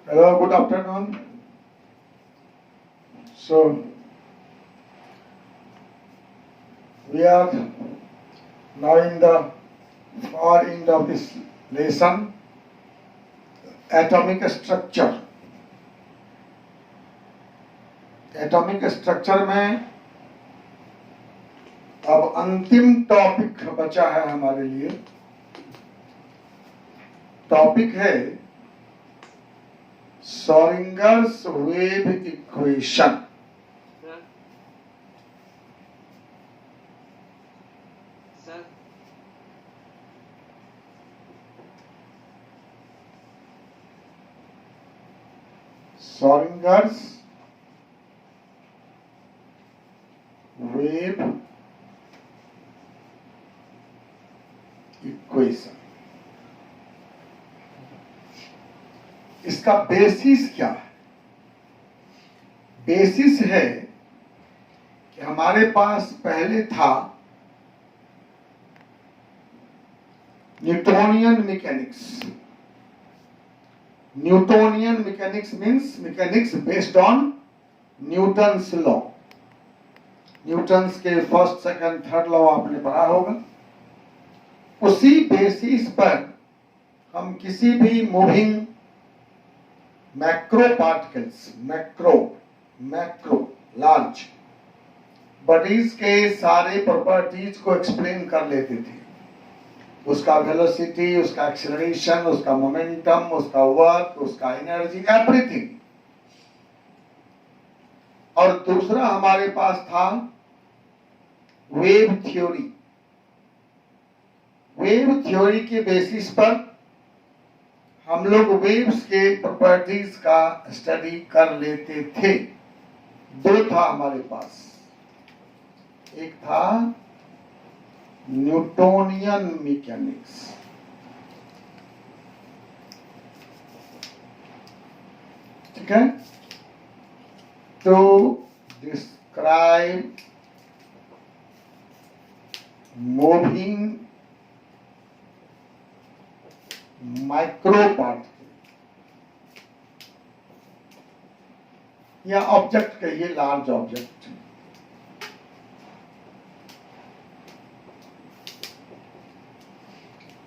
Hello, good afternoon. So, we are now in the far end of this lesson, atomic structure. Atomic structure में अब अंतिम topic बचा है हमारे लिए। टॉपिक है Schrödinger's wave equation. Schrödinger's wave equation, इसका बेसिस क्या है? बेसिस है कि हमारे पास पहले था Newtonian mechanics. Newtonian mechanics means mechanics based on Newton's law. Newton's के फर्स्ट सेकंड थर्ड लॉ आपने पढ़ा होगा। उसी बेसिस पर हम किसी भी moving macro particles, macro large bodies के सारे प्रॉपर्टीज को एक्सप्लेन कर लेते थे। उसका वेलोसिटी, उसका एक्सेलरेशन, उसका मोमेंटम, उसका वर्क, उसका एनर्जी, एवरीथिंग। और दूसरा हमारे पास था वेव थ्योरी। वेव थ्योरी के बेसिस पर हम लोग वेव्स के प्रॉपर्टीज का स्टडी कर लेते थे। दो था हमारे पास, एक था न्यूटोनियन मैकेनिक्स, ठीक है, to describe moving micro particle या ऑब्जेक्ट कहिए, लार्ज ऑब्जेक्ट।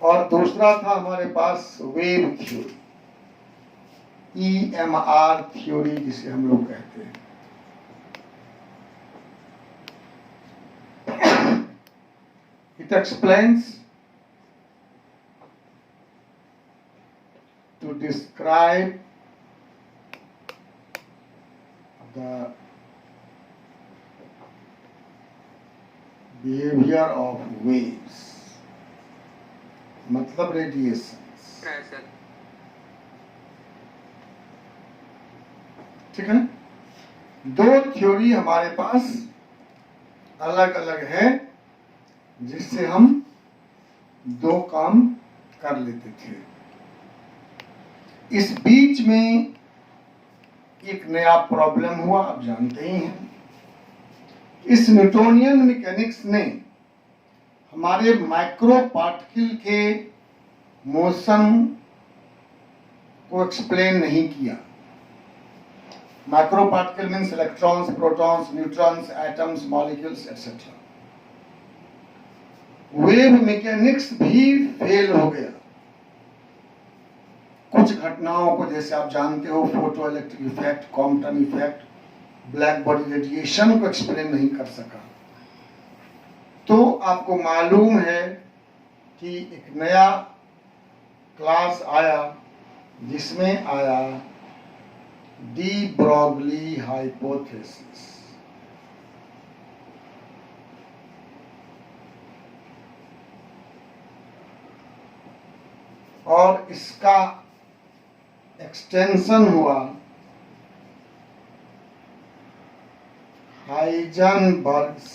और दूसरा था हमारे पास वेव थ्योरी, EMR थ्योरी जिसे हम लोग कहते हैं। It explains to describe the behavior of waves, मतलब रेडिएशंस। ठीक है, दो थ्योरी हमारे पास अलग अलग है जिससे हम दो काम कर लेते थे। इस बीच में एक नया प्रॉब्लम हुआ, आप जानते ही हैं। इस न्यूटोनियन मैकेनिक्स ने हमारे माइक्रो पार्टिकल के मोशन को एक्सप्लेन नहीं किया। Micro particle means electrons, protons, neutrons, atoms, molecules etcetera. Wave mechanics भी फेल हो गया। कुछ घटनाओं को, जैसे आप जानते हो, photo electric effect, Compton effect, black body radiation को एक्सप्लेन नहीं कर सका। तो आपको मालूम है कि एक नया क्लास आया जिसमें आया डी ब्रॉगली हाइपोथेसिस। और इसका एक्सटेंशन हुआ हाइजेनबर्ग्स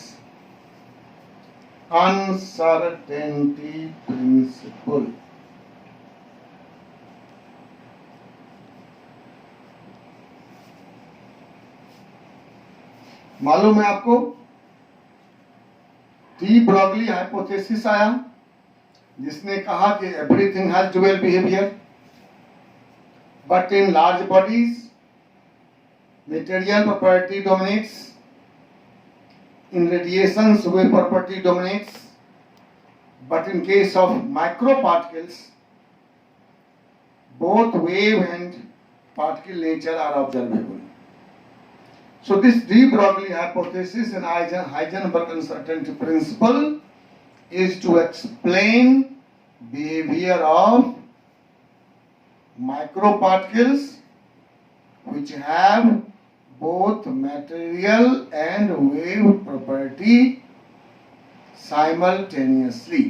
अनसर्टेनिटी प्रिंसिपल। मालूम है आपको, डी ब्रॉगली हाइपोथेसिस आया जिसने कहा कि everything has dual behaviour, but in large bodies material property dominates, in radiations wave property dominates, but in case of microparticles both wave and particle nature are observable. So this de Broglie hypothesis and Heisenberg uncertainty principle is to explain behavior of microparticles which have both material and wave property simultaneously.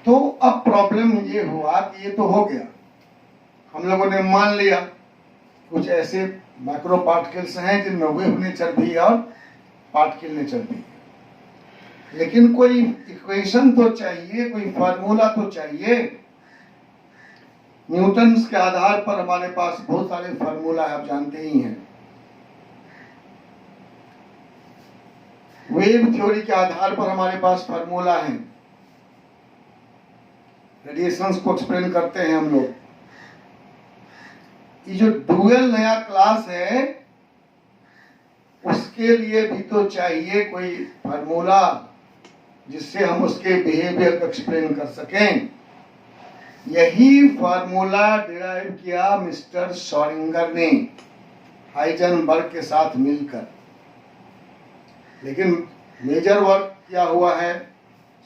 तो अब problem ये हुआ कि ये तो हो गया, हम लोगों ने मान लिया कुछ ऐसे माइक्रो पार्टिकल्स हैं जिनमें वेव नेचर भी है और पार्टिकल नेचर भी है, लेकिन कोई इक्वेशन तो चाहिए, कोई फार्मूला तो चाहिए। न्यूटन्स के आधार पर हमारे पास बहुत सारे फार्मूला है, आप जानते ही हैं। वेव थ्योरी के आधार पर हमारे पास फार्मूला है, रेडिएशंस को एक्सप्लेन करते हैं हम लोग। ये जो डुअल नया क्लास है उसके लिए भी तो चाहिए कोई फार्मूला जिससे हम उसके बिहेवियर को एक्सप्लेन कर सकें। यही फार्मूला डिराइव किया मिस्टर शॉरिंगर ने हाइजेनबर्ग के साथ मिलकर, लेकिन मेजर वर्क क्या हुआ है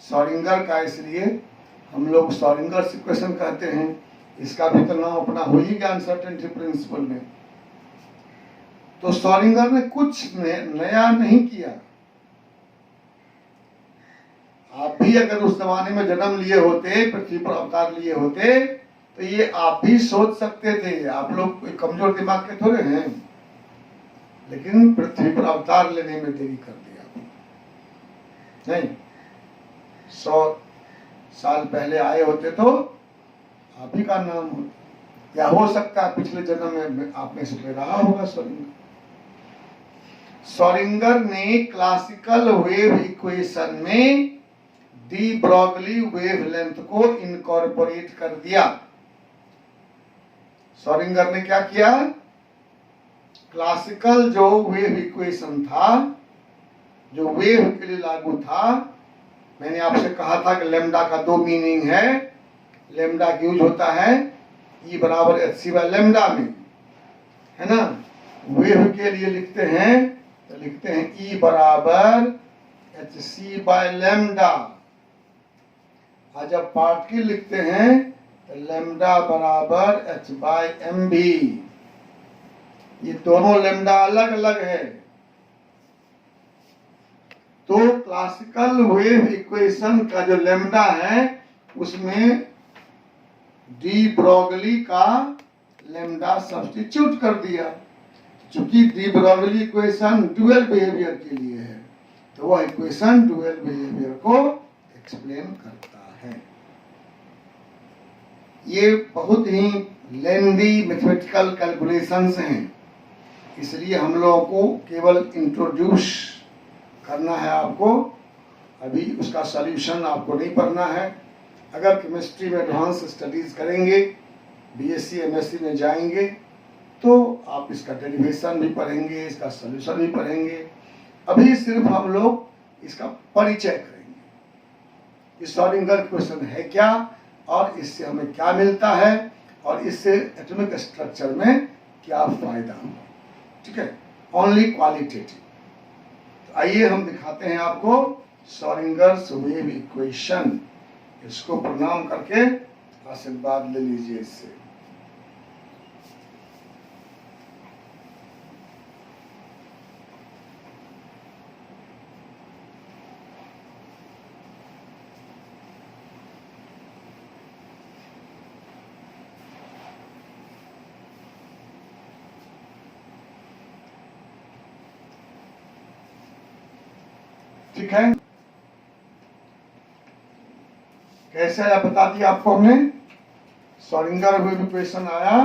शॉरिंगर का, इसलिए हम लोग शॉरिंगर इक्वेशन कहते हैं। इसका भी तो नाम अपना हो ही गया अनसर्टेनिटी प्रिंसिपल में। तो शॉरिंगर ने कुछ नया नहीं किया। आप भी अगर उस जमाने में जन्म लिए होते, पृथ्वी पर अवतार लिए होते, तो ये आप भी सोच सकते थे। आप लोग कोई कमजोर दिमाग के थोड़े हैं, लेकिन पृथ्वी पर अवतार लेने में देरी कर दिया नहीं। 100 साल पहले आए होते तो आप ही का नाम होता, या हो सकता है पिछले जन्म में आपने से रहा होगा शॉरिंगर। शॉरिंगर ने क्लासिकल वेव इक्वेशन में डी ब्रॉगली वेवलेंथ को इनकॉर्पोरेट कर दिया। शॉरिंगर ने क्या किया, क्लासिकल जो वेव इक्वेशन था, जो वेव के लिए लागू था, मैंने आपसे कहा था कि लेम्डा का 2 मीनिंग है। लेम्डा यूज होता है E बराबर hc बाय लेम्डा में, है ना। वेव के लिए लिखते हैं तो लिखते हैं E बराबर hc बाय लेम्डा, और जब पार्टिकल लिखते हैं तो लेम्डा बराबर h बाय mb। ये दोनों लेम्डा अलग अलग है। तो क्लासिकल वेव इक्वेशन का जो लेम्डा है उसमें डी ब्रॉगली का लेम्डा सब्स्टिट्यूट कर दिया। चूंकि de Broglie equation dual behaviour के लिए है, तो वह इक्वेशन डुअल बिहेवियर को एक्सप्लेन करता है। ये बहुत ही लेंदी मैथमेटिकल कैलकुलेशंस हैं, इसलिए हम लोगों को केवल इंट्रोड्यूस करना है आपको। अभी उसका सॉल्यूशन आपको नहीं पढ़ना है। अगर केमिस्ट्री में एडवांस स्टडीज करेंगे, बीएससी एमएससी में जाएंगे, तो आप इसका डेरिवेशन भी पढ़ेंगे, इसका सॉल्यूशन भी पढ़ेंगे। अभी सिर्फ हम लोग इसका परिचय करेंगे, इस शॉरिंगर क्वेश्चन है क्या और इससे हमें क्या मिलता है और इससे एटॉमिक स्ट्रक्चर में क्या फायदा होगा। ठीक है, ओनली क्वालिटेटिव। आइए हम दिखाते हैं आपको शॉरिंगर्स वेव इक्वेशन। इसको प्रणाम करके आशीर्वाद ले लीजिए इससे। ठीक है, कैसे आया बता दिया आपको हमने। शॉरिंगर वेव इक्वेशन आया,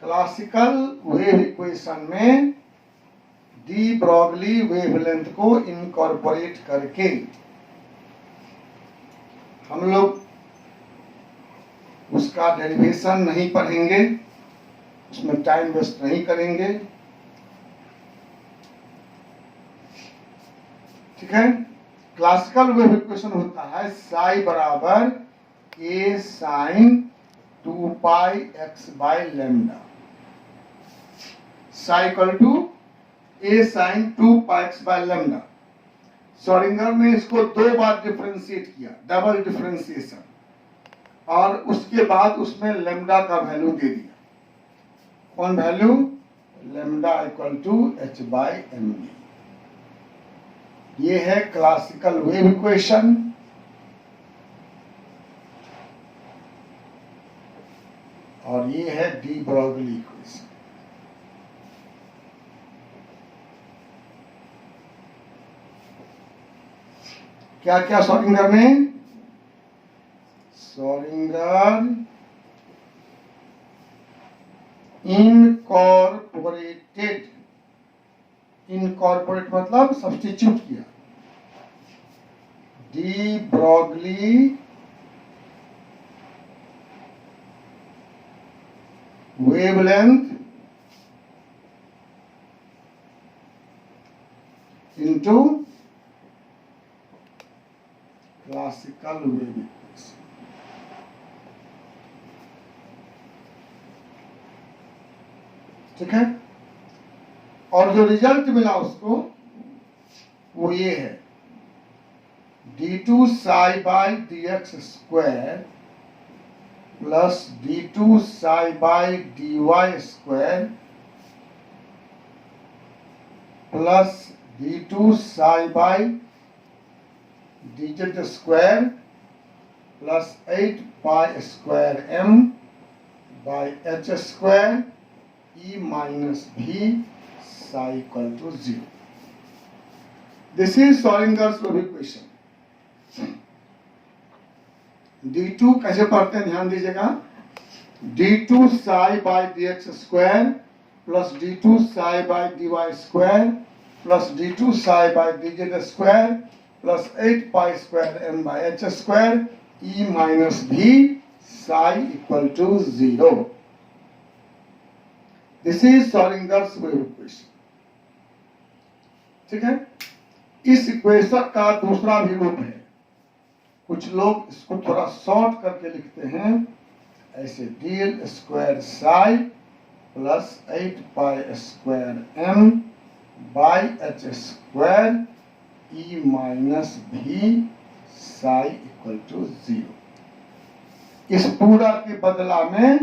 क्लासिकल वेव इक्वेशन में डी ब्रॉगली वेवलेंथ को इनकॉर्पोरेट करके हम लोग उसका डेरिवेशन नहीं पढ़ेंगे, उसमें टाइम वेस्ट नहीं करेंगे। ठीक है। क्लासिकल वेव इक्वेशन होता है साई बराबर a sine 2 pi x by lambda, psi equal to a sine 2 pi x by lambda. Schrodinger ने इसको 2 बार डिफरेंशिएट किया, डबल डिफरेंशिएशन, और उसके बाद उसमें लैम्डा का वैल्यू दे दिया। कौन value? Lambda equal to h by m। ये है क्लासिकल वेव इक्वेशन। और ये है डी ब्रॉगली इक्वेशन। क्या क्या श्रोडिंगर ने? श्रोडिंगर इनकॉर्पोरेटेड, इनकॉर्पोरेट मतलब सब्स्टिट्यूट किया, de Broglie wavelength into classical wave equation. ठीक है। और जो रिजल्ट मिला उसको वो ये है d2 psi by dx square plus d2 psi by dy square plus d2 psi by dz square plus 8 pi square m by h square e minus v psi equal to 0. This is Schrodinger's wave equation. d2 कैसे पढ़ते हैं ध्यान दीजिएगा, d2 psi by dx square plus d2 psi by dy square plus d2 psi by dz square plus 8 pi square m by h square e minus v psi equal to 0. This is Schrodinger's wave equation. ठीक है। इस equation का दूसरा भी रूप है, कुछ लोग इसको थोड़ा शॉर्ट करके लिखते हैं ऐसे, del square psi plus 8 pi square M by H square E minus V psi equal to 0। इस पूरा के बदला में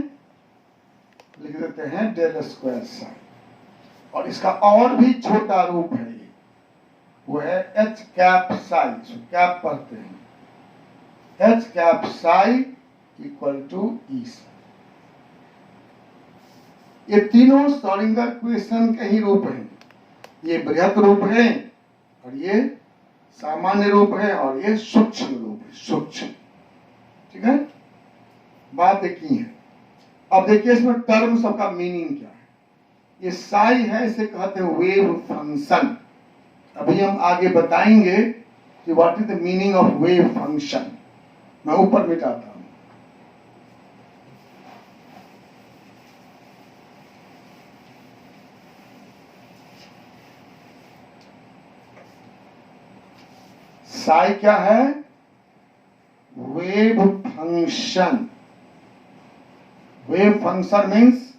लिख देते हैं डेल स्क्वायर साई। और इसका और भी छोटा रूप है, वो है एच कैप साई, कैप पढ़ते हैं, H cap psi equal to E psi. ये तीनों श्रोडिंगर इक्वेशन के ही रूप हैं। ये बृहत रूप है और ये सामान्य रूप है और ये सूक्ष्म रूप है, सूक्ष्म। ठीक है, बात देखी है। अब देखिए इसमें टर्म सबका मीनिंग क्या है। ये साई है, इसे कहते हैं वेव फंक्शन। अभी हम आगे बताएंगे कि what is the meaning of wave function. मैं ऊपर मिटाता हूं। साई क्या है? Wave function. Wave function means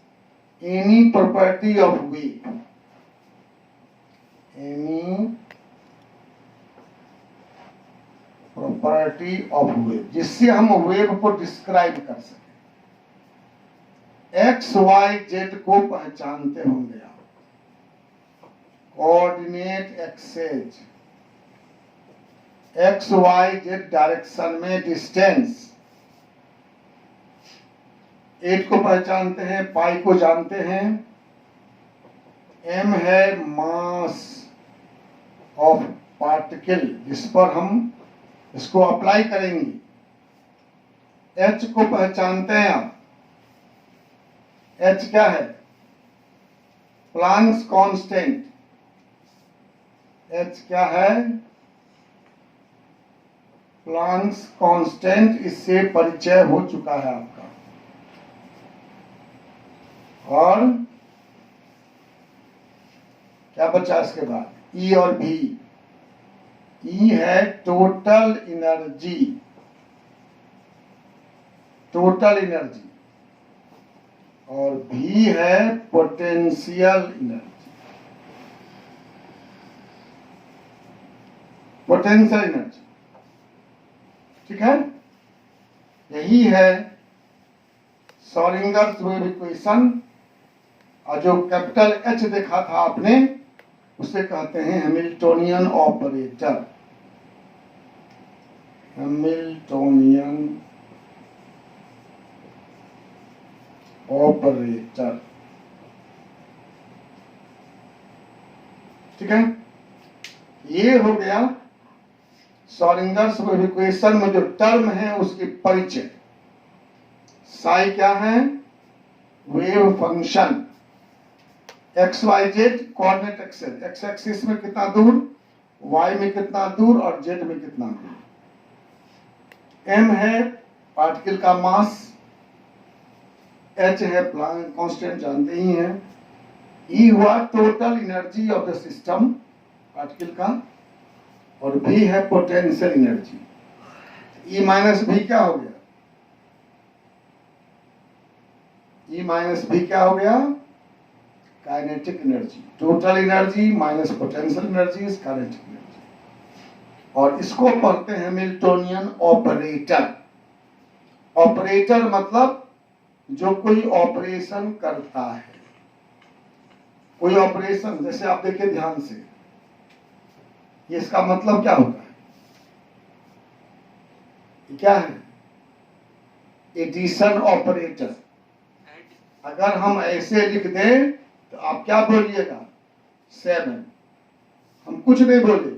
any property of wave, any property of wave, जिससे हम वेव को डिस्क्राइब कर सकें। एक्स वाई जेड को पहचानते होंगे आप, coordinate axes, X Y Z direction में डिस्टेंस, 8 को पहचानते हैं, पाई को जानते हैं, एम है मास ऑफ पार्टिकल जिस पर हम इसको अप्लाई करेंगे, एच को पहचानते हैं आप, एच क्या है? Planck's constant. एच क्या है? Planck's constant. इससे परिचय हो चुका है आपका। और क्या बचा इसके बाद, ई और भी। ई है टोटल एनर्जी, टोटल एनर्जी, और भी है पोटेंशियल एनर्जी, पोटेंशियल एनर्जी। ठीक है, यही है श्रोडिंगर्स वेव इक्वेशन। और जो कैपिटल एच देखा था आपने, उसे कहते हैं हैमिल्टोनियन ऑपरेटर, हैमिल्टोनियन ऑपरेटर। ठीक है, ये हो गया श्रोडिंगर्स वेव इक्वेशन में जो टर्म है उसकी परिचय। साई क्या है, wave function, X Y Z coordinate axes, X axis में कितना दूर, वाई में कितना दूर और जेड में कितना दूर। एम है पार्टिकल का मास, एच है प्लैंक कांस्टेंट जानते ही हैं, ई हुआ total energy of the system particle का, और भी है पोटेंशियल एनर्जी। ई माइनस भी क्या हो गया, ई माइनस भी क्या हो गया, kinetic energy. Total energy minus potential energy is kinetic energy. और इसको पढ़ते हैं हैमिल्टोनियन ऑपरेटर। ऑपरेटर मतलब जो कोई ऑपरेशन करता है, कोई ऑपरेशन, जैसे आप देखिए ध्यान से, ये इसका मतलब क्या होता है, ये क्या है, एडिशन ऑपरेटर। अगर हम ऐसे लिख दें तो आप क्या बोलिएगा, 7। हम कुछ नहीं बोले,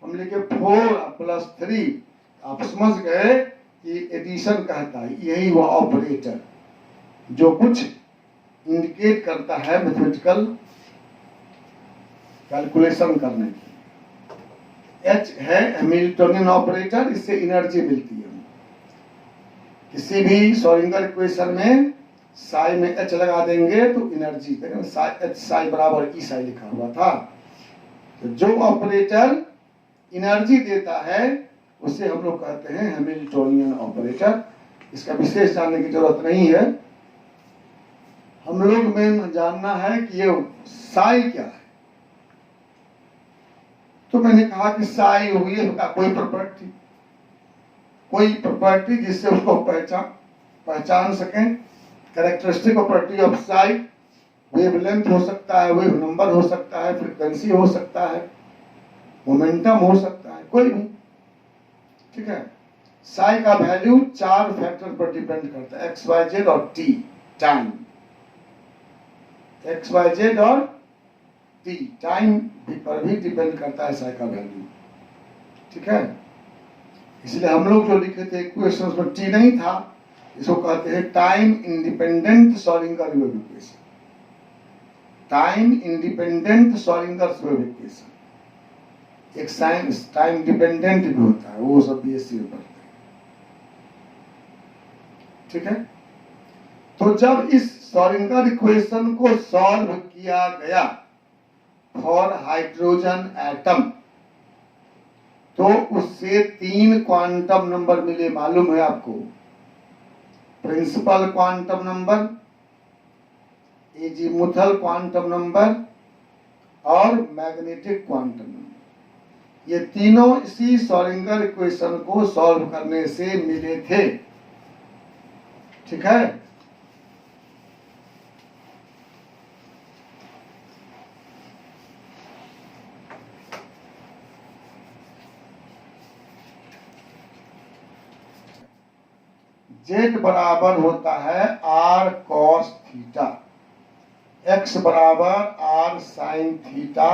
हम लिखे 4 प्लस 3, आप समझ गए कि एडिशन कहता है। यही हुआ ऑपरेटर, जो कुछ इंडिकेट करता है मैथमेटिकल कैलकुलेशन करने की। एच है हैमिल्टोनियन ऑपरेटर, इससे एनर्जी मिलती है। किसी भी श्रोडिंगर इक्वेशन में साई में एच लगा देंगे तो एनर्जी, एच साई बराबर ई साई लिखा हुआ था। तो जो ऑपरेटर एनर्जी देता है उसे हम लोग कहते हैं हैमिल्टोनियन ऑपरेटर। इसका विशेष जानने की जरूरत नहीं है, हम लोग में जानना है कि ये साई क्या है। तो मैंने कहा कि साई हुई का कोई प्रॉपर्टी जिससे उसको पहचान सकें। Characteristic property of Sai, wavelength हो सकता है, वेव नंबर हो सकता है, फ्रीक्वेंसी हो सकता है, मोमेंटम हो सकता है, कोई भी। ठीक है, साई का वैल्यू 4 फैक्टर पर डिपेंड करता है, एक्स वाई जेड और t, time. X Y z और टी, टाइम पर भी डिपेंड करता है साई का वैल्यू। ठीक है, इसलिए हम लोग जो लिखे थे इक्वेशंस में टी नहीं था, इसको कहते हैं time independent Schrodinger wave equation. Time independent Schrodinger wave equation. एक साइंस टाइम डिपेंडेंट भी होता है, वो सब बीएससी में पढ़ते हैं। ठीक है, तो जब इस श्रोडिंगर इक्वेशन को सॉल्व किया गया फॉर हाइड्रोजन एटम, तो उससे 3 क्वांटम नंबर मिले, मालूम है आपको। Principal quantum number, azimuthal quantum number और मैग्नेटिक क्वांटम नंबर। ये तीनों इसी श्रोडिंगर इक्वेशन को सॉल्व करने से मिले थे। ठीक है, जेड बराबर होता है आर कॉस थीटा, एक्स बराबर r sine theta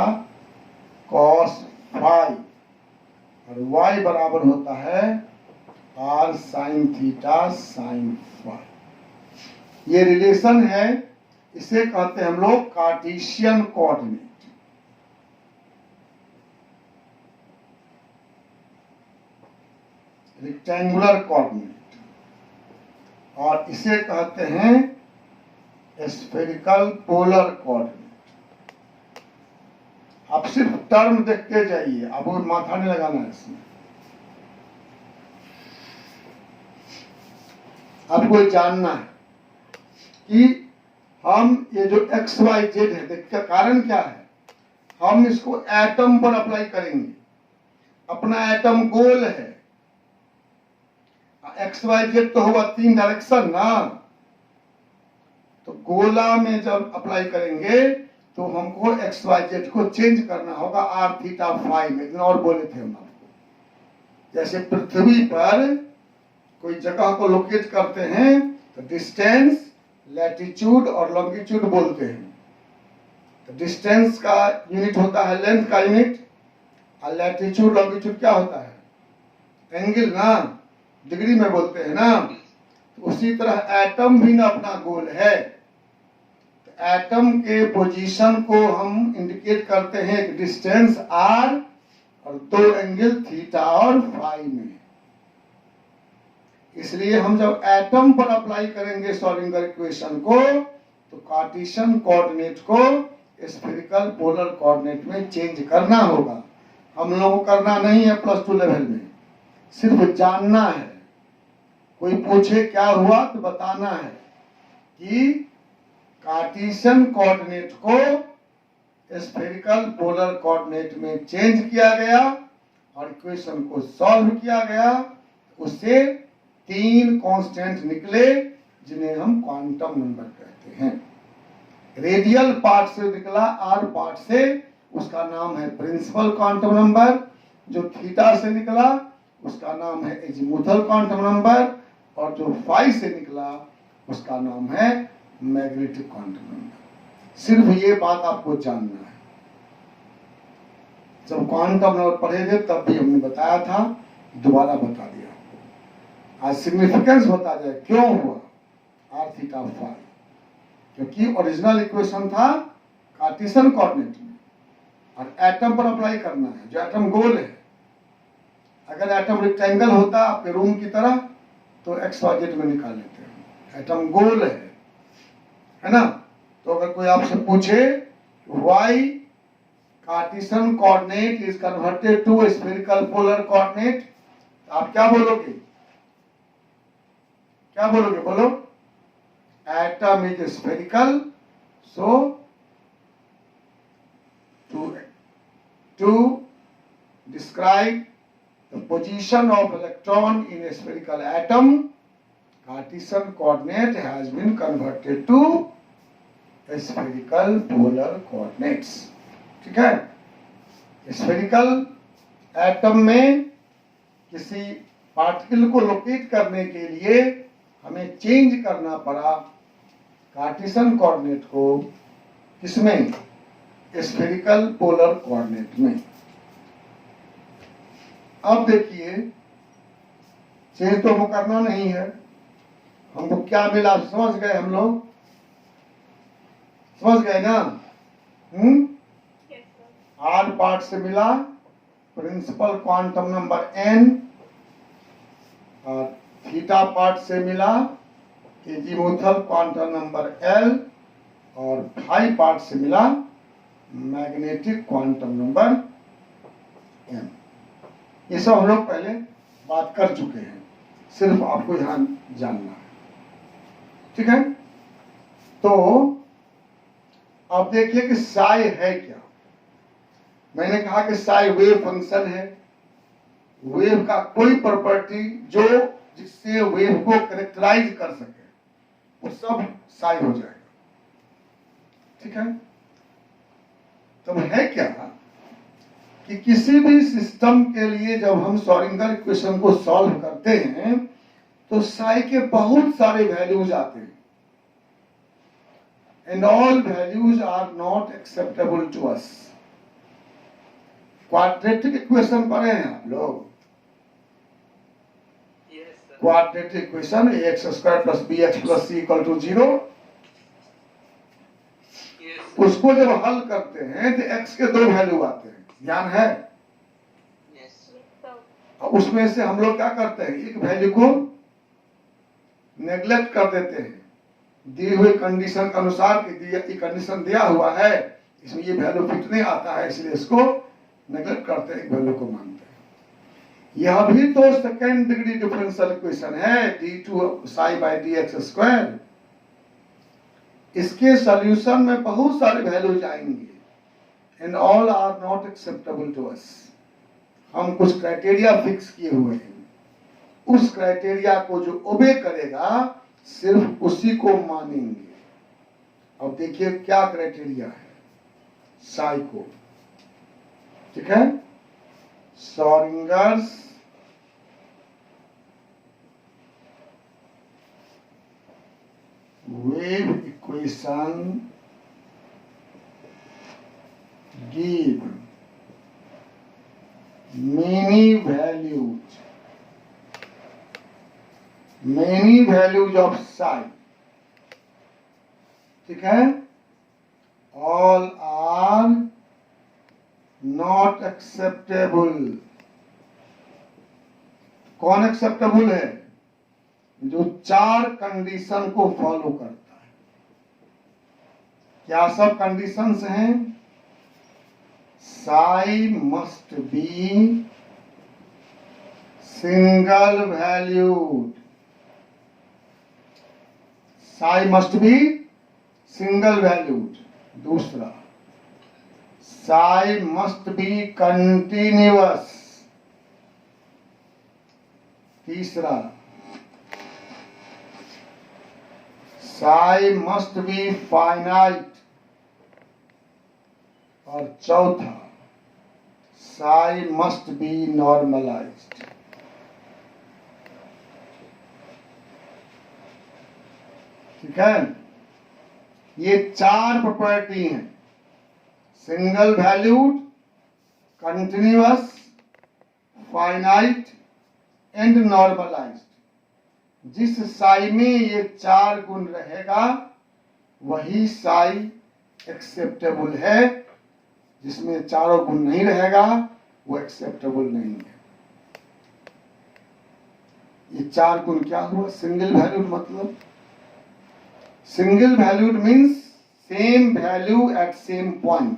cos phi, और वाई बराबर होता है r sine theta sine phi. ये रिलेशन है, इसे कहते हैं हम लोग कार्टेशियन कोऑर्डिनेट। रेक्टेंगुलर कोऑर्डिनेट, और इसे कहते हैं स्फेरिकल पोलर कोऑर्डिनेट। आप सिर्फ टर्म देखते जाइए, अब वो माथा नहीं लगाना है इसमें। आपको जानना है कि हम ये जो एक्स वाई जेड है, देखिए कारण क्या है, हम इसको एटम पर अप्लाई करेंगे। अपना एटम गोल है, एक्स वाई जेड तो होगा 3 डायरेक्शन ना, तो गोला में जब अप्लाई करेंगे तो हमको एक्स वाई जेड को चेंज करना होगा आर थीटा फाई में। एक दिन और बोले थे हम आपको, जैसे पृथ्वी पर कोई जगह को लोकेट करते हैं तो डिस्टेंस, लैटिट्यूड और लॉन्गिट्यूड बोलते हैं। तो डिस्टेंस का यूनिट होता है लेंथ का यूनिट, और लैटिट्यूड लॉन्गिट्यूड क्या होता है, एंगल ना, डिग्री में बोलते हैं ना। तो उसी तरह एटम भी ना अपना गोल है, तो एटम के पोजीशन को हम इंडिकेट करते हैं एक डिस्टेंस आर और 2 एंगल थीटा और फाई में। इसलिए हम जब एटम पर अप्लाई करेंगे श्रोडिंगर इक्वेशन को, तो कार्टेशियन कोऑर्डिनेट को स्फेरिकल पोलर कोऑर्डिनेट में चेंज करना होगा। हम लोगों को करना नहीं है +2 लेवल में, सिर्फ जानना है। कोई पूछे क्या हुआ तो बताना है कि कार्टेशियन कोऑर्डिनेट को स्फेरिकल पोलर कोऑर्डिनेट में चेंज किया गया और इक्वेशन को सॉल्व किया गया। उससे 3 कांस्टेंट निकले जिन्हें हम क्वांटम नंबर कहते हैं। रेडियल पार्ट से निकला आर पार्ट से, उसका नाम है प्रिंसिपल क्वांटम नंबर। जो थीटा से निकला उसका नाम है एजीमुथल क्वांटम नंबर, और जो फाई से निकला उसका नाम है मैग्नेटिक क्वांटम नंबर। सिर्फ ये बात आपको जानना है। जब क्वांटम नंबर पढ़े थे तब भी हमने बताया था, दोबारा बता दिया। आज सिग्निफिकेंस बता जाए क्यों हुआ आर थीटा फाई, क्योंकि ओरिजिनल इक्वेशन था कार्टेशियन कोऑर्डिनेट में और एटम पर अप्लाई करना है, जो एटम गोल है। अगर एटम रेक्टेंगल होता आपके रूम की तरह तो एक्स वाई जेड में निकाल लेते हैं। एटम गोल है ना। तो अगर कोई आपसे पूछे why Cartesian coordinate is converted to spherical polar coordinate, आप क्या बोलोगे? क्या बोलोगे? बोलो। Atom is spherical, so to describe the position of electron in a spherical atom, Cartesian coordinate has been converted to spherical polar coordinates। ठीक है। Spherical atom में किसी पार्टिकल को लोकेट करने के लिए हमें चेंज करना पड़ा कार्टेशियन कोऑर्डिनेट को, किसमें? स्फेरिकल पोलर कोऑर्डिनेट में। अब देखिए, चेंज तो हमको करना नहीं है, हमको क्या मिला समझ गए हम लोग? समझ गए ना? आर पार्ट से मिला प्रिंसिपल क्वांटम नंबर n, और थीटा पार्ट से मिला एजीमुथल क्वांटम नंबर l, और फाई पार्ट से मिला मैग्नेटिक क्वांटम नंबर m। ये सब हम लोग पहले बात कर चुके हैं, सिर्फ आपको यहां जानना है। ठीक है। तो अब देखिए कि साई है क्या। मैंने कहा कि साई वेव फंक्शन है। वेव का कोई प्रॉपर्टी जो जिससे वेव को कैरेक्टराइज कर सके वो सब साई हो जाएगा। ठीक है। तो है क्या कि किसी भी सिस्टम के लिए जब हम श्रोडिंगर इक्वेशन को सॉल्व करते हैं तो साई के बहुत सारे वैल्यूज आते हैं, and all values are not acceptable to us. Quadratic equation पढ़े हैं आप लोग? Quadratic equation ax² + bx + c = 0। उसको जब हल करते हैं तो x के 2 वैल्यू आते हैं, ध्यान है? उसमें से हम लोग क्या करते हैं, एक वैल्यू को नेग्लेक्ट कर देते हैं दी हुई कंडीशन के अनुसार कि कंडीशन दिया हुआ है, इसमें ये वैल्यू फिट नहीं आता है, इसलिए इसको नेगलेक्ट करते हैं, वैल्यू को मानते हैं। यह भी तो सेकेंड डिग्री डिफरेंशियल इक्वेशन है, d2 psi by dx square. इसके सॉल्यूशन में बहुत सारे वैल्यूज आएंगे and all are not acceptable to us. हम कुछ क्राइटेरिया फिक्स किए हुए हैं, उस क्राइटेरिया को जो ओबे करेगा सिर्फ उसी को मानेंगे। अब देखिए क्या क्राइटेरिया है साई को, ठीक है। Schrödinger's wave equation give many values of psi, ठीक है। all are not acceptable। कौन एक्सेप्टेबल है? जो 4 कंडीशन को फॉलो करता है। क्या सब कंडीशंस हैं? psi must be single valued, psi must be single valued। दूसरा, psi must be continuous। तीसरा, psi must be finite। और चौथा, psi must be normalized। ठीक है, ये 4 प्रॉपर्टी हैं, single valued, continuous, finite and normalized. जिस साई में ये 4 गुण रहेगा वही साई एक्सेप्टेबल है, जिसमें चारों गुण नहीं रहेगा वो एक्सेप्टेबल नहीं है। ये 4 गुण क्या हुआ? सिंगल वैल्यूड मतलब, single valued means same value at same point,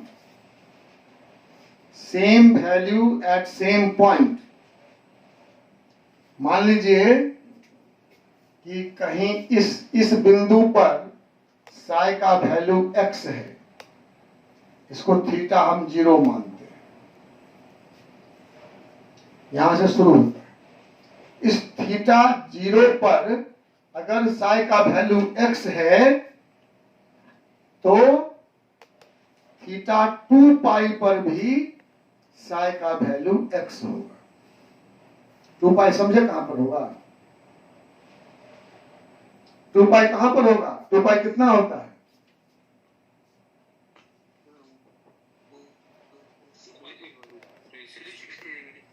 same value at same point. मान लीजिए कि कहीं इस बिंदु पर साई का वैल्यू x है, इसको थीटा हम 0 मानते हैं, यहां से शुरू होता है। इस थीटा 0 पर अगर साई का वैल्यू x है तो थीटा 2 पाई पर भी साई का वैल्यू x होगा। 2 पाई समझे कहां पर होगा? 2 पाई कहां पर होगा? 2 पाई कितना होता है?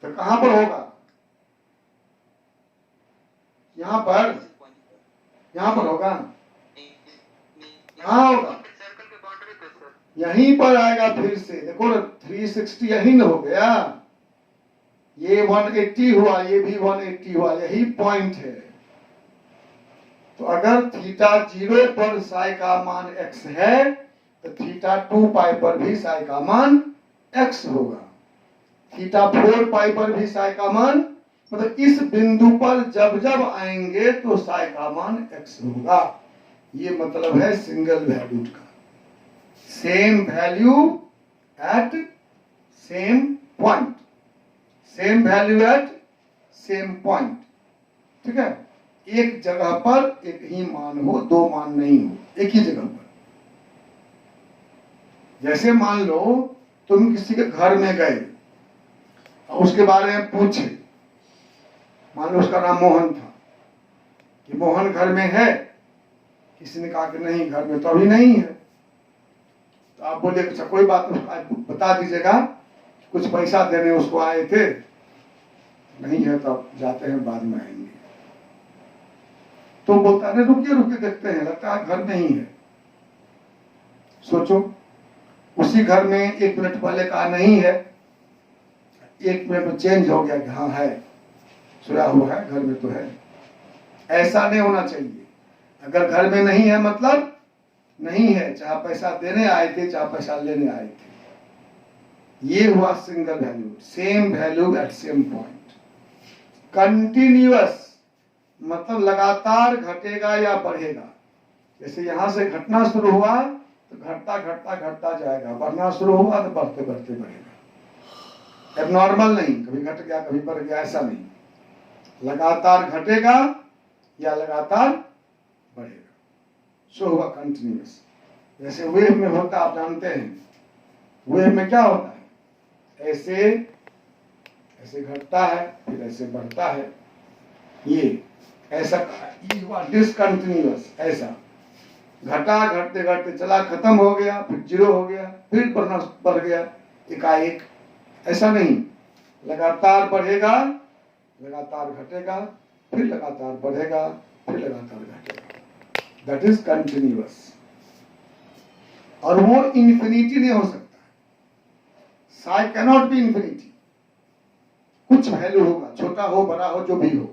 तो कहां पर होगा? यहां पर, यहां पर होगा, कहां होगा? यहीं पर आएगा। फिर से देखो 360 यहीं न हो गया, ये 180 हुआ, ये भी 180 हुआ, यही पॉइंट है। तो अगर थीटा 0 पर साई का मान x है तो थीटा 2 पाई पर भी साई का मान x होगा। थीटा 4 पाई पर भी साई का मान, मतलब इस बिंदु पर जब जब आएंगे तो साई का मान x होगा। ये मतलब है सिंगल वैल्यूड का, same value at same point, same value at same point. ठीक है, एक जगह पर एक ही मान हो, 2 मान नहीं हो, एक ही जगह पर। जैसे मान लो तुम किसी के घर में गए और उसके बारे में पूछे, मान लो उसका नाम मोहन था, कि मोहन घर में है? किसी ने कहा कि नहीं, घर में तो अभी नहीं है। तो आप बोले अच्छा कोई बात नहीं, बता दीजिएगा, कुछ पैसा देने उसको आए थे, नहीं है तो जाते हैं, बाद में आएंगे। तो बोलता है रुकिए रुकिए देखते हैं, लगता है घर में ही है। सोचो, उसी घर में 1 मिनट पहले कहा नहीं है, 1 मिनट में चेंज हो गया कि हाँ है, सोया हुआ है, घर में तो है। ऐसा नहीं होना चाहिए। अगर घर में नहीं है मतलब नहीं है, चाहे पैसा देने आए थे चाहे पैसा लेने आए थे। ये हुआ single value, same value at same point. Continuous मतलब लगातार घटेगा या बढ़ेगा। जैसे यहां से घटना शुरू हुआ तो घटता घटता घटता जाएगा, बढ़ना शुरू हुआ तो बढ़ते बढ़ते बढ़ेगा। एबनॉर्मल नहीं, कभी घट गया कभी बढ़ गया, ऐसा नहीं। लगातार घटेगा या लगातार बढ़ेगा, सो हुआ कंटिन्यूअस। जैसे वेव में होता आप जानते हैं, वेव में क्या होता है, ऐसे ऐसे घटता है फिर ऐसे बढ़ता है, ये ऐसा हुआ डिसकंटिन्यूअस। ऐसा घटा घटते घटते चला, खत्म हो गया, फिर जीरो हो गया, फिर बढ़ना बढ़ गया एकाएक, ऐसा नहीं। लगातार बढ़ेगा, लगातार घटेगा, फिर लगातार बढ़ेगा, फिर लगातार घटेगा। That is continuous. और वो इंफिनिटी नहीं हो सकता। Sai cannot be infinity. कुछ वैल्यू होगा, छोटा हो बड़ा हो जो भी हो,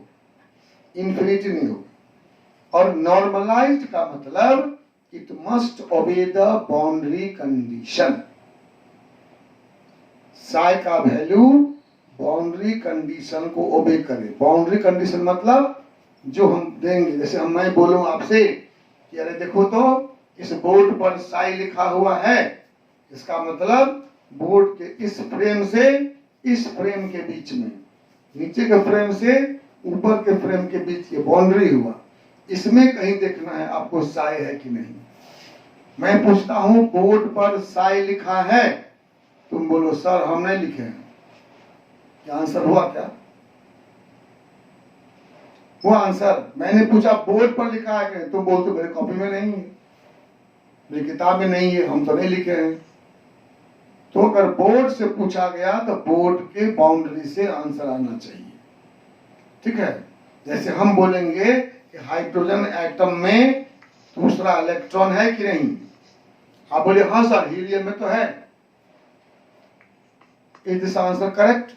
इंफिनिटी नहीं होगा। और नॉर्मलाइज्ड का मतलब it must obey the boundary condition. Sai का वैल्यू बाउंड्री कंडीशन को ओबे करे। बाउंड्री कंडीशन मतलब जो हम देंगे, जैसे मैं बोलूं आपसे कि अरे देखो तो इस बोर्ड पर साई लिखा हुआ है, इसका मतलब बोर्ड के इस फ्रेम से इस फ्रेम के बीच में, नीचे के फ्रेम से ऊपर के फ्रेम के बीच ये बाउंड्री हुआ। इसमें कहीं देखना है आपको साई है कि नहीं। मैं पूछता हूं बोर्ड पर साई लिखा है, तुम बोलो सर हम नहीं लिखे हैं, क्या आंसर हुआ? क्या वो आंसर? मैंने पूछा बोर्ड पर लिखा है कि, तुम बोलते मेरे कॉपी में नहीं है, मेरी किताब में नहीं है, हम तो नहीं लिखे हैं। तो अगर बोर्ड से पूछा गया तो बोर्ड के बाउंड्री से आंसर आना चाहिए, ठीक है। जैसे हम बोलेंगे कि हाइड्रोजन एटम में दूसरा इलेक्ट्रॉन है कि नहीं, आप बोले हाँ सर हीलियम में तो है। Is this answer correct?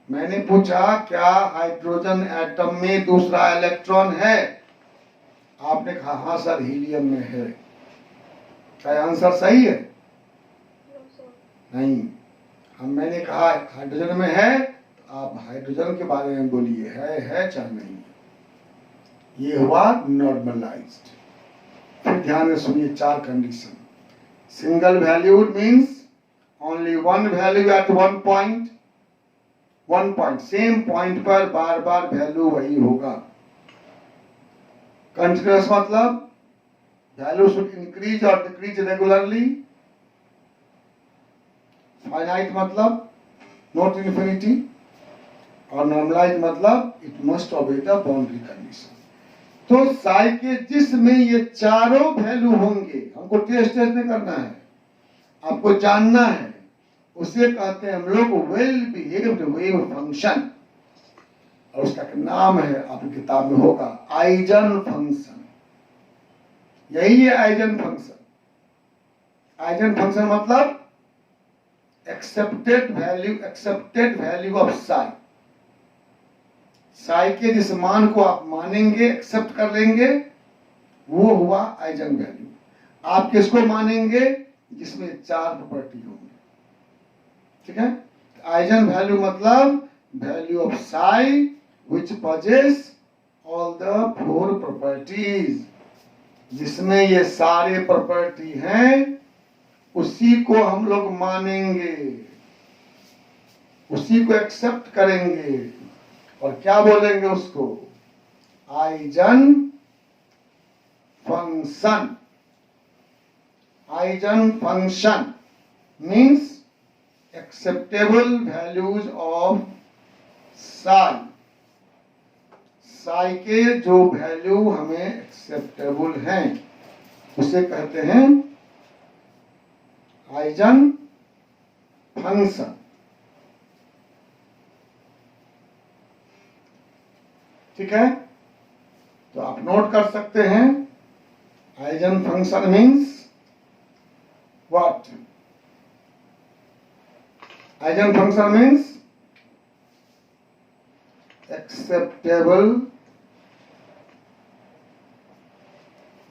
मैंने पूछा क्या हाइड्रोजन एटम में दूसरा इलेक्ट्रॉन है, आपने कहा हाँ सर हीलियम में है। क्या आंसर सही है? नहीं। हम मैंने कहा हाइड्रोजन में है, तो आप हाइड्रोजन के बारे में बोलिए, है चाहे नहीं। ये हुआ नॉर्मलाइज्ड। फिर ध्यान से सुनिए चार condition. Single valued means only one value at one point, same point पर बार बार वैल्यू वही होगा। कंटिन्यूअस मतलब वैल्यू शुड इंक्रीज और डिक्रीज रेगुलरली। फाइनाइट मतलब नॉट इन्फिनिटी। और नॉर्मलाइज मतलब it must obey the boundary condition. तो साई के जिसमें ये चारों वैल्यू होंगे, हमको टेस्ट नहीं करना है, आपको जानना है, उसे कहते हैं हम लोग वेल बिहेव्ड वेव फंक्शन। और उसका नाम है, आपकी किताब में होगा, आइजन फंक्शन। यही है आइजन फंक्शन। आइजन फंक्शन मतलब accepted value of Sai. Sai के जिस मान को आप मानेंगे, एक्सेप्ट कर लेंगे, वो हुआ आइजन वैल्यू। आप किसको मानेंगे? जिसमें चार प्रॉपर्टी होंगी, ठीक है। आइजन वैल्यू मतलब value of psi which possess all the four properties. जिसमें ये सारे प्रॉपर्टी हैं, उसी को हम लोग मानेंगे, उसी को एक्सेप्ट करेंगे। और क्या बोलेंगे उसको? Eigen function. Eigen function means acceptable values of Sai. Sai के जो वैल्यू हमें एक्सेप्टेबल हैं उसे कहते हैं आइजन फंक्शन, ठीक है। तो आप नोट कर सकते हैं, eigen function means what? Eigen function means acceptable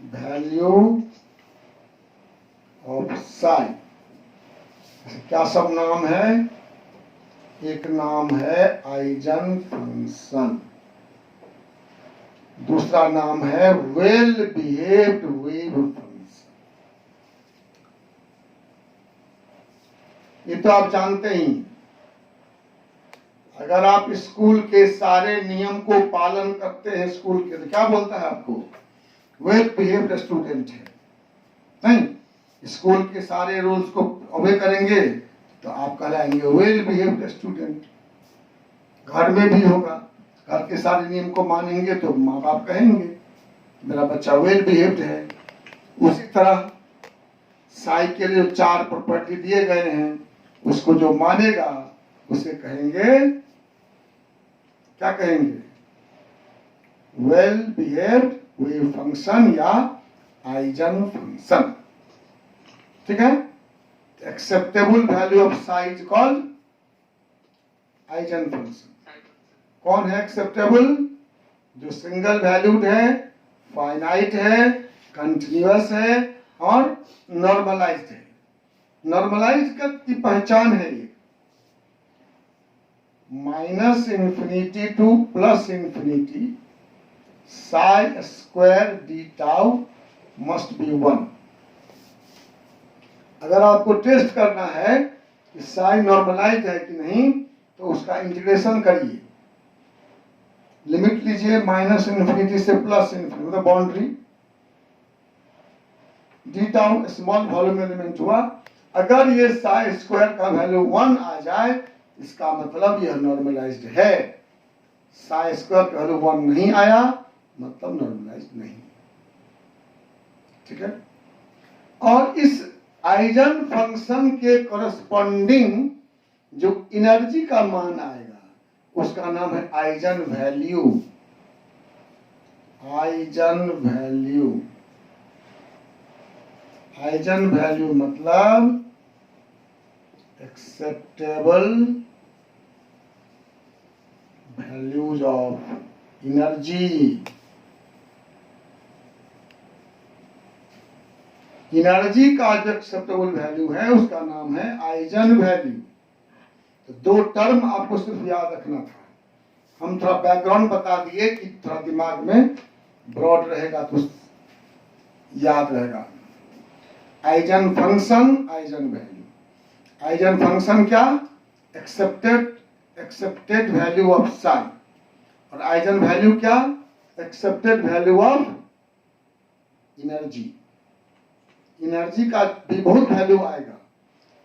value of Sai. क्या सब नाम है? एक नाम है आइजन फंक्शन, दूसरा नाम है वेल बिहेव्ड वेव फंक्शन। ये तो आप जानते ही। अगर आप स्कूल के सारे नियम को पालन करते हैं स्कूल के, तो क्या बोलता है आपको? वेल बिहेव्ड स्टूडेंट है। नहीं, स्कूल के सारे रूल्स को ओबे करेंगे तो आप कहलाएंगे वेल बिहेव्ड स्टूडेंट। घर में भी होगा, घर के सारे नियम को मानेंगे तो माँ बाप कहेंगे मेरा बच्चा वेल बिहेव्ड है। उसी तरह साई के लिए 4 प्रॉपर्टी दिए गए हैं, उसको जो मानेगा उसे कहेंगे, क्या कहेंगे? वेल बिहेव्ड वेव फंक्शन या आइजन फंक्शन। ठीक है? Acceptable value of Sai is called eigen function. कौन है एक्सेप्टेबल? जो सिंगल वैल्यूड है, फाइनाइट है, कंटिन्यूअस है और नॉर्मलाइज्ड है। नॉर्मलाइज्ड की पहचान है ये -∞ to +∞ psi square d tau must be 1। अगर आपको टेस्ट करना है कि साई नॉर्मलाइज्ड है कि नहीं, तो उसका इंटीग्रेशन करिए, लिमिट लीजिए -∞ से +∞, मतलब boundary. D tau small volume element हुआ। अगर ये साई स्क्वायर का वैल्यू 1 आ जाए, इसका मतलब यह नॉर्मलाइज्ड है। साई स्क्वायर का वैल्यू 1 नहीं आया, मतलब नॉर्मलाइज्ड नहीं। ठीक है? और इस आइजन फंक्शन के कॉरेस्पॉन्डिंग जो एनर्जी का मान आएगा उसका नाम है eigen value. Eigen value, eigen value मतलब acceptable values of energy. Energy का जो एक्सेप्टेबल वैल्यू है उसका नाम है आइजन वैल्यू। तो 2 टर्म आपको सिर्फ याद रखना था। हम थोड़ा बैकग्राउंड बता दिए कि थोड़ा दिमाग में ब्रॉड रहेगा तो याद रहेगा। Eigen function, eigen value. Eigen function क्या? Expected value of psi. और आइजन वैल्यू क्या? Expected value of energy. Energy का भी बहुत वैल्यू आएगा।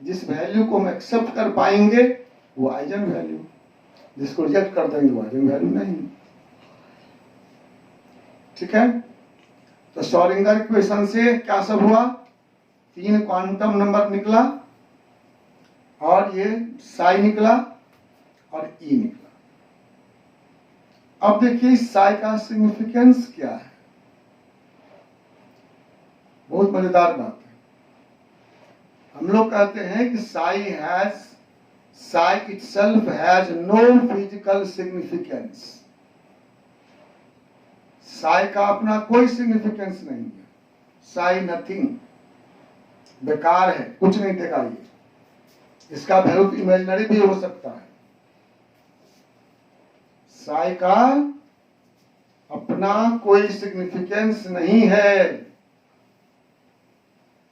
जिस वैल्यू को हम एक्सेप्ट कर पाएंगे वो आइजन वैल्यू, जिसको रिजेक्ट कर देंगे वो आइजन वैल्यू नहीं। ठीक है? तो श्रोडिंगर इक्वेशन से क्या सब हुआ? 3 क्वांटम नंबर निकला और ये साई निकला और ई निकला। अब देखिए साई का सिग्निफिकेंस क्या है। बहुत मजेदार बात है। हम लोग कहते हैं कि psi itself has no physical significance. Psi का अपना कोई सिग्निफिकेंस नहीं है। साई नथिंग, बेकार है, कुछ नहीं देगा ये। इसका वैल्यू इमेजिनरी भी हो सकता है। साई का अपना कोई सिग्निफिकेंस नहीं है।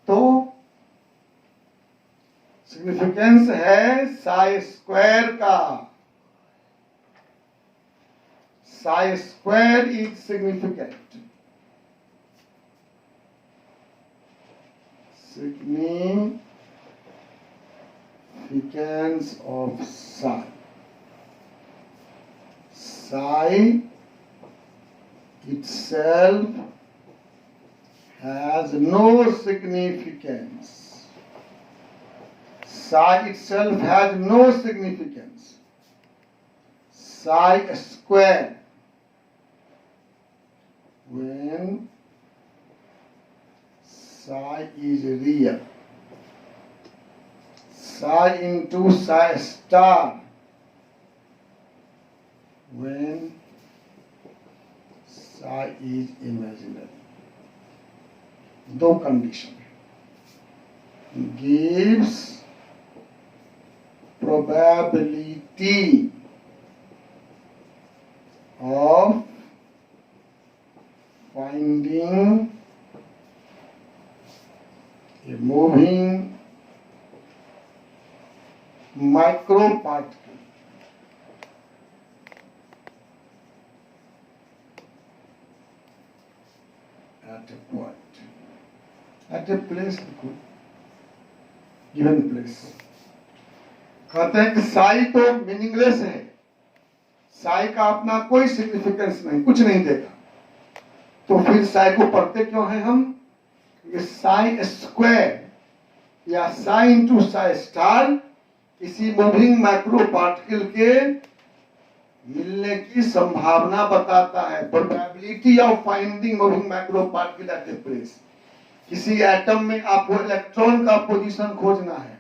तो सिग्निफिकेंस है साई स्क्वायर का। Sai square is significant. Significance of psi. Psi itself has no significance. Psi itself has no significance. Psi square, when psi is real, psi into psi star, when psi is imaginary. दो condition है, gives probability of finding a moving micro particle at a point, at a place, given place. कहते हैं कि साई तो meaningless है, साई का अपना कोई सिग्निफिकेंस नहीं, कुछ नहीं देगा, तो फिर साई को पढ़ते क्यों हैं हम? ये साई स्क्वायर या साई इंटू साई स्टार किसी मूविंग माइक्रो पार्टिकल के मिलने की संभावना बताता है, probability of finding moving micro particle at a place. किसी एटम में आपको इलेक्ट्रॉन का पोजीशन खोजना है,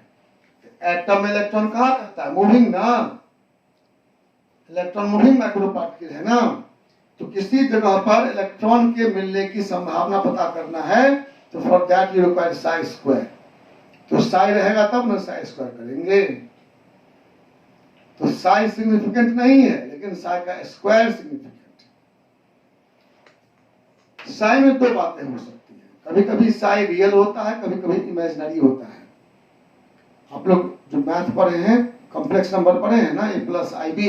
एटम में इलेक्ट्रॉन कहाँ रहता है? मूविंग ना, इलेक्ट्रॉन मूविंग माइक्रो पार्टिकल है ना, तो किसी जगह पर इलेक्ट्रॉन के मिलने की संभावना पता करना है, तो for that you require Sai square. तो साई रहेगा तब ना साई स्क्वायर करेंगे, तो साई सिग्निफिकेंट नहीं है, लेकिन साई का स्क्वायर सिग्निफिकेंट है। साई में दो बातें हो सकती है, कभी कभी साई रियल होता है, कभी कभी इमेजिनरी होता है। आप लोग जो मैथ पढ़े हैं, कॉम्प्लेक्स नंबर पढ़े हैं ना, ए प्लस आई बी,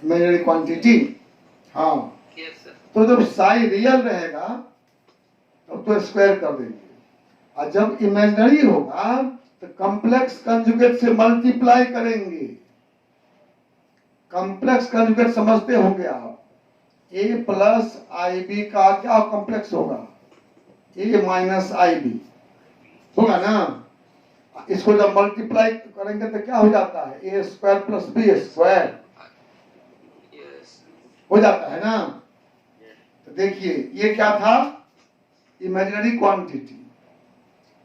इमेजिनरी क्वांटिटी, हाँ, तो जब साई रियल रहेगा तब तो स्क्वायर कर देंगे, और जब इमेजिनरी होगा तो कॉम्प्लेक्स कंजुगेट से मल्टीप्लाई करेंगे। कॉम्प्लेक्स कंजुगेट समझते होंगे आप, ए प्लस आई बी का क्या कॉम्प्लेक्स होगा? ए माइनस आई बी होगा ना। इसको जब मल्टीप्लाई करेंगे तो क्या हो जाता है? ए स्क्वायर प्लस बी स्क्वायर हो जाता है ना। तो देखिए ये क्या था? Imaginary quantity.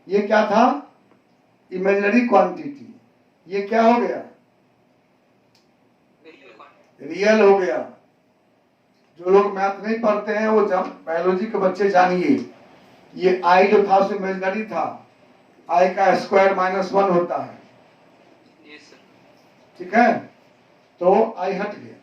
ये क्या था? Imaginary quantity. ये क्या हो गया? रियल हो गया। जो लोग मैथ नहीं पढ़ते हैं वो बायोलॉजी के बच्चे जानिए, ये आई जो था उसमें इमेजिनरी था, आई का स्क्वायर -1 होता है, ठीक है, तो आई हट गया।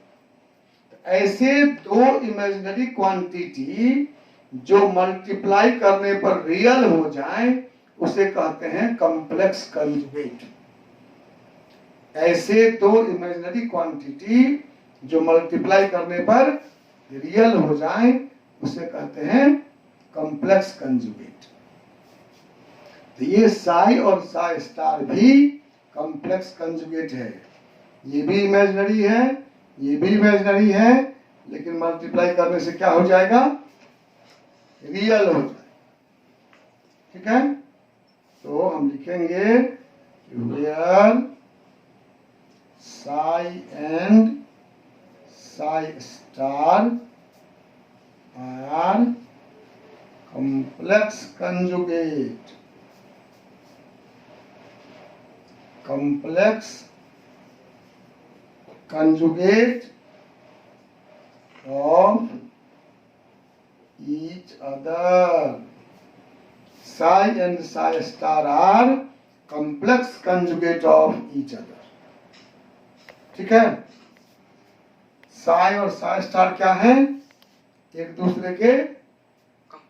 तो ऐसे दो इमेजिनरी क्वांटिटी जो मल्टीप्लाई करने पर रियल हो जाए उसे कहते हैं कॉम्प्लेक्स कंजुगेट। ऐसे दो इमेजिनरी क्वांटिटी जो मल्टीप्लाई करने पर रियल हो जाए उसे कहते हैं कॉम्प्लेक्स कंजुगेट। तो ये साई और साई स्टार भी कॉम्प्लेक्स कंजुगेट है। ये भी इमेजिनरी है, ये भी इमेजिनरी है, लेकिन मल्टीप्लाई करने से क्या हो जाएगा? रियल हो जाएगा, ठीक है। तो हम लिखेंगे where psi and psi star are complex conjugate, complex conjugate of each other. Psi and psi star are complex conjugate of each other. ठीक है। psi और psi star क्या है? एक दूसरे के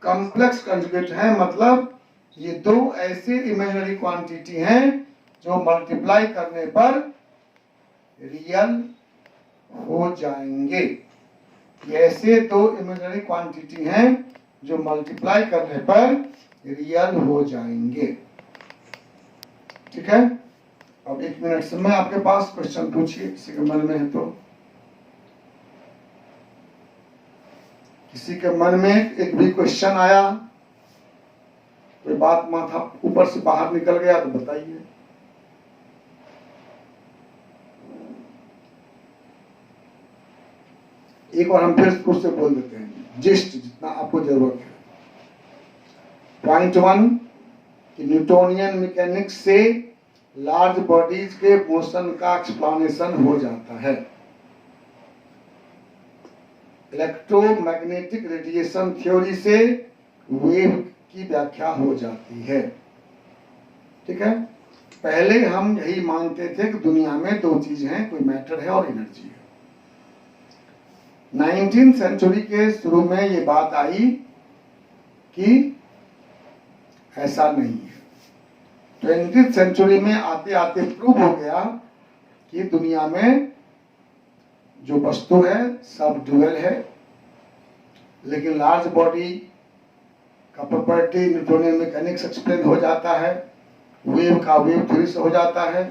कॉम्प्लेक्स कंजुगेट है, मतलब ये दो ऐसे इमेजिनरी क्वांटिटी हैं जो मल्टीप्लाई करने पर रियल हो जाएंगे। ये ऐसे दो इमेजिनरी क्वांटिटी हैं जो मल्टीप्लाई करने पर रियल हो जाएंगे, ठीक है। अब 1 मिनट समय आपके पास, क्वेश्चन पूछिए किसी के मन में है तो। किसी के मन में एक भी क्वेश्चन आया, कोई बात माथा ऊपर से बाहर निकल गया तो बताइए। एक बार हम फिर खुद से बोल देते हैं, जिस्ट जितना आपको जरूरत है। पॉइंट 1 कि न्यूटोनियन मैकेनिक्स से लार्ज बॉडीज के मोशन का एक्सप्लेनेशन हो जाता है। इलेक्ट्रोमैग्नेटिक रेडिएशन थ्योरी से वेव की व्याख्या हो जाती है। ठीक है, पहले हम यही मानते थे कि दुनिया में दो चीज हैं, कोई मैटर है और एनर्जी है। 19th सेंचुरी के शुरू में ये बात आई कि ऐसा नहीं है। 20th सेंचुरी में आते आते प्रूव हो गया कि दुनिया में जो वस्तु है सब ड्यूअल है, लेकिन लार्ज बॉडी का प्रॉपर्टी न्यूटोनियन मैकेनिक्स एक्सप्लेन हो जाता है, वेव का वेव थ्योरी से हो जाता है।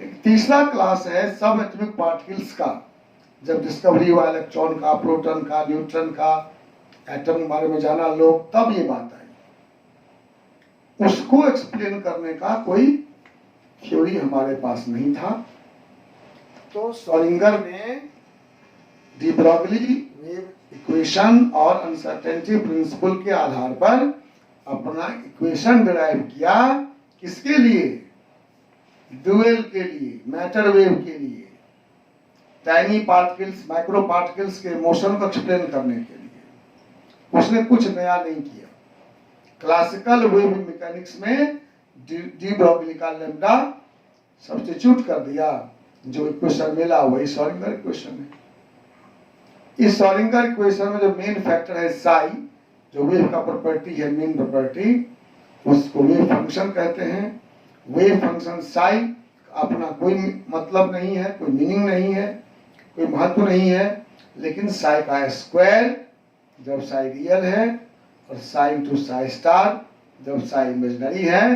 एक तीसरा क्लास है सब एटॉमिक पार्टिकल्स का, जब डिस्कवरी हुआ इलेक्ट्रॉन का, प्रोटॉन का, न्यूट्रॉन का, एटम के बारे में जाना लोग, तब ये बात आई। उसको एक्सप्लेन करने का कोई थ्योरी हमारे पास नहीं था, तो श्रोडिंगर ने डी ब्रॉगली वेव इक्वेशन और अनसर्टेनिटी प्रिंसिपल के आधार पर अपना इक्वेशन डिराइव किया। किसके लिए? ड्यूअल के लिए, मैटर वेव के लिए, टाइनी पार्टिकल्स, माइक्रो पार्टिकल्स के मोशन को एक्सप्लेन करने के लिए। उसने कुछ नया नहीं किया। क्लासिकल वेव मैकेनिक्स में डी ब्रॉगली का लैम्डा सब्स्टिट्यूट कर दिया, जो इक्वेशन मिला वही श्रोडिंगर इक्वेशन है। इस श्रोडिंगर इक्वेशन में जो मेन फैक्टर है साई, जो वेव का प्रॉपर्टी है, मेन प्रॉपर्टी, उसको वेव फंक्शन कहते हैं। वेव फंक्शन साई अपना कोई मतलब नहीं है, कोई मीनिंग नहीं है, कोई महत्व नहीं है, लेकिन साई का स्क्वायर जब साई रियल है और साई टू साई स्टार जब साई इमेजिनरी है,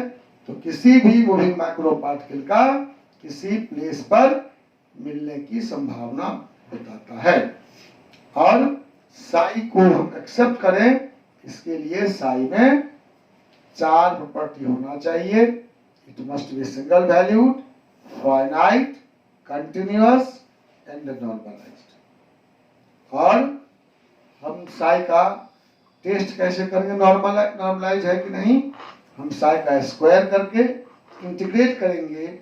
तो किसी भी मूविंग माइक्रो पार्टिकल का किसी प्लेस पर मिलने की संभावना बताता है। और साई को हम एक्सेप्ट करें, इसके लिए साई में 4 प्रॉपर्टी होना चाहिए। It must be single valued, finite, continuous and normalized. और हम साई का टेस्ट कैसे करेंगे नॉर्मलाइज है कि नहीं? हम साई का स्क्वायर करके इंटीग्रेट करेंगे,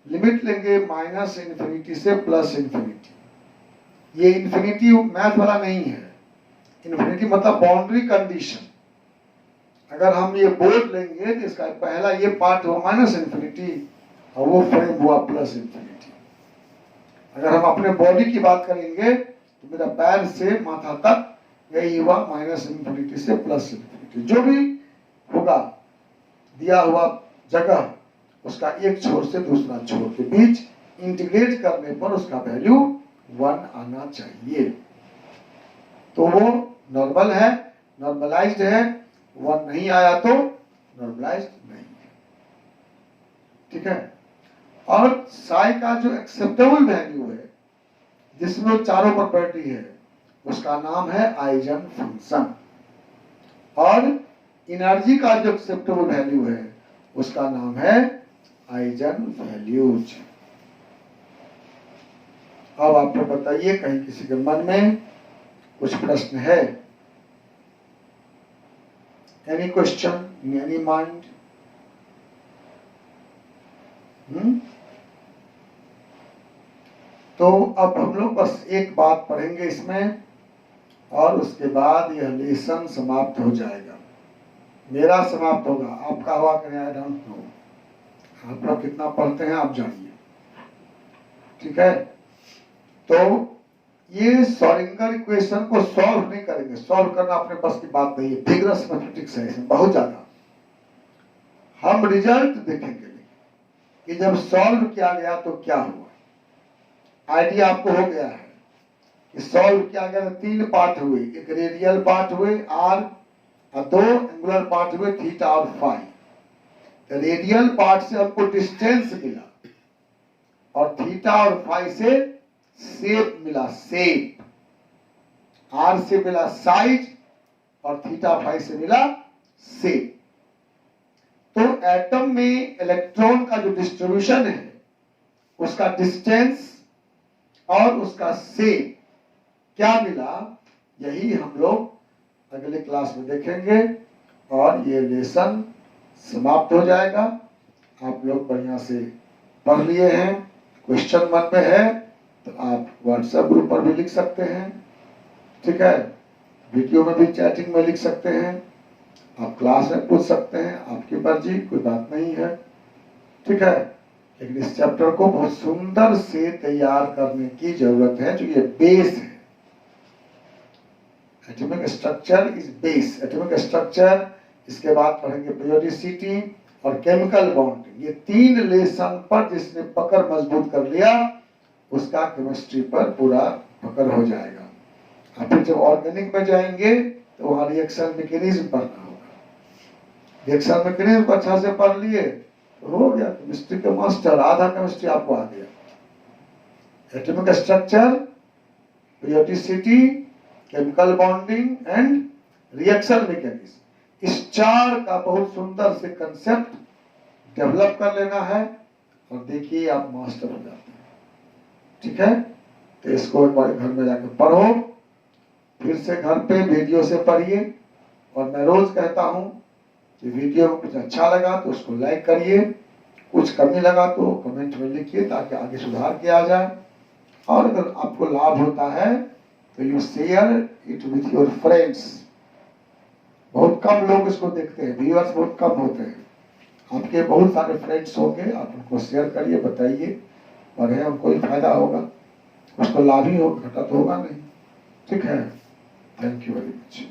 लिमिट लेंगे -इन्फिनिटी से +इन्फिनिटी। ये इन्फिनिटी मैथ वाला नहीं है, इन्फिनिटी मतलब बाउंड्री कंडीशन। अगर हम ये बोर्ड लेंगे तो इसका पहला ये पार्ट हुआ -इन्फिनिटी और वो फ्रेम हुआ +इन्फिनिटी। अगर हम अपने बॉडी की बात करेंगे तो मेरा पैर से माथा तक यही हुआ -इन्फिनिटी से +इन्फिनिटी। जो भी होगा दिया हुआ जगह, उसका एक छोर से दूसरा छोर के बीच इंटीग्रेट करने पर उसका वैल्यू 1 आना चाहिए। तो वो नॉर्मल है, नॉर्मलाइज्ड है। 1 नहीं आया तो नॉर्मलाइज्ड नहीं है। ठीक है। और साई का जो एक्सेप्टेबल वैल्यू है, जिसमें 4 प्रॉपर्टी है, उसका नाम है आइजन फंक्शन। और एनर्जी का जो एक्सेप्टेबल वैल्यू है, उसका नाम है आइजन वैल्यूज। अब आप लोग बताइए, कहीं किसी के मन में कुछ प्रश्न है? Any question in any mind? तो अब हम लोग बस एक बात पढ़ेंगे इसमें, और उसके बाद यह लेसन समाप्त हो जाएगा। मेरा समाप्त होगा, आपका हुआ कि नहीं आई डोंट नो। आप लोग कितना पढ़ते हैं आप जानिए। ठीक है। तो ये श्रोडिंगर इक्वेशन को सॉल्व नहीं करेंगे, सॉल्व करना अपने पास की बात नहीं है, फिगरस मैथमेटिक्स है इसमें बहुत ज्यादा। हम रिजल्ट देखेंगे कि जब सॉल्व किया गया तो क्या हुआ। आइडिया आपको हो गया है कि सॉल्व किया गया, 3 पार्ट हुए, एक रेडियल पार्ट हुए r और 2 एंगुलर पार्ट हुए थीटा और फाई। रेडियल पार्ट से हमको डिस्टेंस मिला और थीटा और फाई से शेप मिला, शेप। r से मिला साइज और थीटा फाई से मिला शेप। तो एटम में इलेक्ट्रॉन का जो डिस्ट्रीब्यूशन है, उसका डिस्टेंस और उसका शेप क्या मिला, यही हम लोग अगले क्लास में देखेंगे। और ये लेसन समाप्त हो जाएगा। आप लोग बढ़िया से पढ़ लिए हैं। क्वेश्चन मन में है तो आप व्हाट्सएप ग्रुप पर भी लिख सकते हैं। ठीक है। वीडियो में भी चैटिंग में लिख सकते हैं। आप क्लास में पूछ सकते हैं, आपकी मर्जी, कोई बात नहीं है, ठीक है। लेकिन इस चैप्टर को बहुत सुंदर से तैयार करने की जरूरत है, जो ये बेस है। Atomic structure is base, atomic structure, इसके बाद पढ़ेंगे पीरियोडिसिटी और केमिकल बॉन्डिंग। ये 3 लेसन पर जिसने पकड़ मजबूत कर लिया, उसका केमिस्ट्री पर पूरा पकड़ हो जाएगा। अब फिर जब ऑर्गेनिक में जाएंगे तो वहां रिएक्शन मैकेनिज्म पढ़ना होगा। रिएक्शन मैकेनिज्म अच्छा से पढ़ लिए तो हो गया केमिस्ट्री के मास्टर, आधा केमिस्ट्री आपको आ गया। Atomic structure, periodicity, chemical bonding and reaction mechanism, इस 4 का बहुत सुंदर से कंसेप्ट डेवलप कर लेना है और देखिए आप मास्टर हो जाते हैं, ठीक है। तो इसको एक बार घर में जाकर पढ़ो, फिर से घर पे वीडियो से पढ़िए। और मैं रोज कहता हूं कि वीडियो कुछ अच्छा लगा तो उसको लाइक करिए, कुछ कमी लगा तो कमेंट में लिखिए ताकि आगे सुधार किया जाए। और अगर आपको लाभ होता है तो you share it with your friends. बहुत कम लोग इसको देखते हैं, व्यूअर्स बहुत कम होते हैं। आपके बहुत सारे फ्रेंड्स होंगे, आप उनको शेयर करिए, बताइए, पढ़े, उनको ही फायदा होगा, उसको लाभ ही होगा, घटा तो होगा नहीं, ठीक है। Thank you very much.